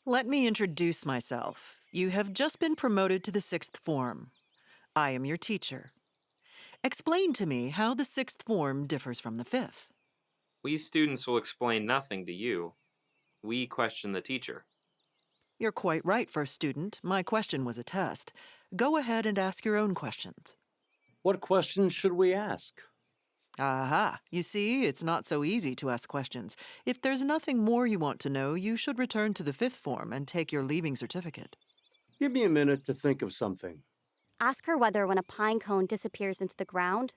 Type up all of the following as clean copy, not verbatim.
Let me introduce myself. You have just been promoted to the sixth form. I am your teacher. Explain to me how the sixth form differs from the fifth. We students will explain nothing to you. We question the teacher. You're quite right, first student. My question was a test. Go ahead and ask your own questions. What questions should we ask? Aha, you see, it's not so easy to ask questions. If there's nothing more you want to know, you should return to the fifth form and take your leaving certificate. Give me a minute to think of something. Ask her whether when a pine cone disappears into the ground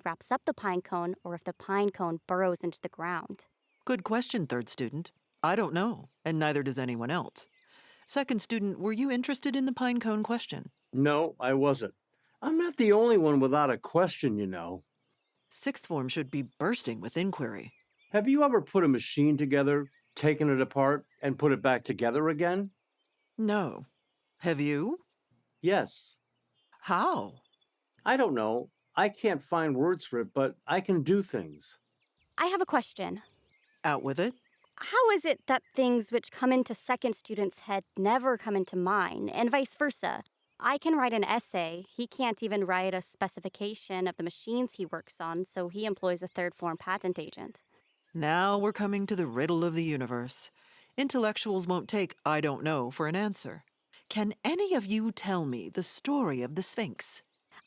wraps up the pine cone, or if the pine cone burrows into the ground. Good question, third student. I don't know, and neither does anyone else. Second student, were you interested in the pine cone question? No, I wasn't. I'm not the only one without a question, you know. Sixth form should be bursting with inquiry. Have you ever put a machine together, taken it apart, and put it back together again? No. Have you? Yes. How? I don't know. I can't find words for it, but I can do things. I have a question. Out with it? How is it that things which come into second student's head never come into mine, and vice versa? I can write an essay. He can't even write a specification of the machines he works on, so he employs a third form patent agent. Now we're coming to the riddle of the universe. Intellectuals won't take "I don't know" for an answer. Can any of you tell me the story of the Sphinx?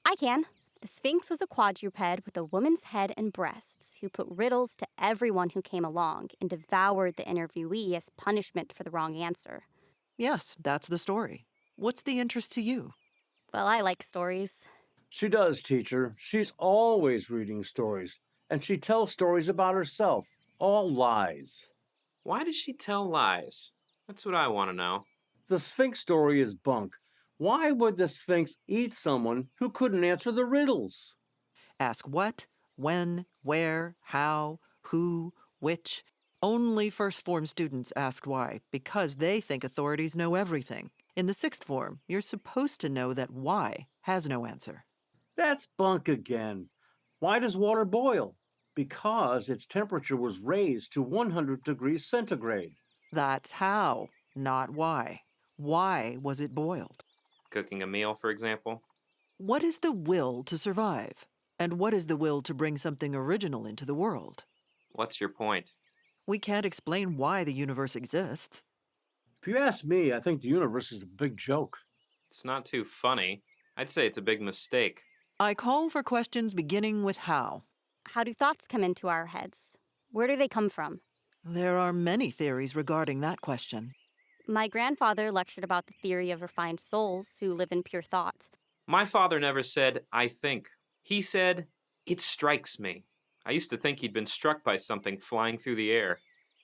I can. The Sphinx was a quadruped with a woman's head and breasts who put riddles to everyone who came along and devoured the interviewee as punishment for the wrong answer. Yes, that's the story. What's the interest to you? Well, I like stories. She does, teacher. She's always reading stories, and she tells stories about herself. All lies. Why does she tell lies? That's what I want to know. The Sphinx story is bunk. Why would the Sphinx eat someone who couldn't answer the riddles? Ask what, when, where, how, who, which. Only first form students ask why, because they think authorities know everything. In the sixth form, you're supposed to know that why has no answer. That's bunk again. Why does water boil? Because its temperature was raised to 100 degrees centigrade. That's how, not why. Why was it boiled? Cooking a meal, for example. What is the will to survive? And what is the will to bring something original into the world? What's your point? We can't explain why the universe exists. If you ask me, I think the universe is a big joke. It's not too funny. I'd say it's a big mistake. I call for questions beginning with how. How do thoughts come into our heads? Where do they come from? There are many theories regarding that question. My grandfather lectured about the theory of refined souls who live in pure thought. My father never said, I think. He said, it strikes me. I used to think he'd been struck by something flying through the air.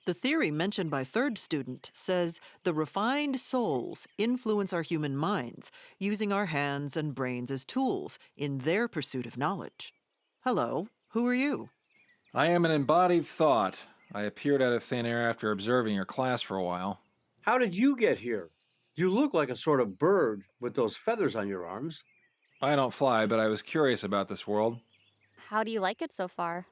The theory mentioned by third student says the refined souls influence our human minds, using our hands and brains as tools in their pursuit of knowledge. Hello, who are you? I am an embodied thought. I appeared out of thin air after observing your class for a while. How did you get here? You look like a sort of bird with those feathers on your arms. I don't fly, but I was curious about this world. How do you like it so far?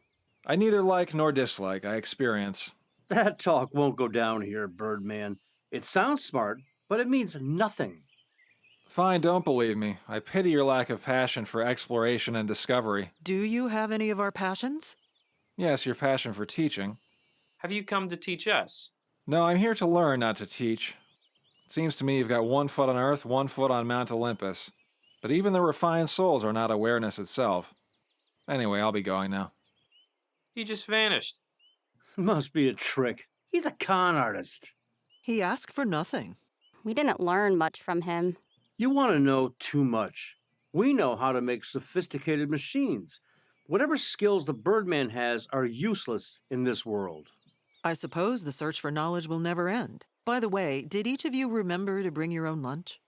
I neither like nor dislike, I experience. That talk won't go down here, Birdman. It sounds smart, but it means nothing. Fine, don't believe me. I pity your lack of passion for exploration and discovery. Do you have any of our passions? Yes, your passion for teaching. Have you come to teach us? No, I'm here to learn, not to teach. It seems to me you've got 1 foot on Earth, 1 foot on Mount Olympus. But even the refined souls are not awareness itself. Anyway, I'll be going now. You just vanished. Must be a trick. He's a con artist. He asked for nothing. We didn't learn much from him. You want to know too much. We know how to make sophisticated machines. Whatever skills the Birdman has are useless in this world. I suppose the search for knowledge will never end. By the way, did each of you remember to bring your own lunch?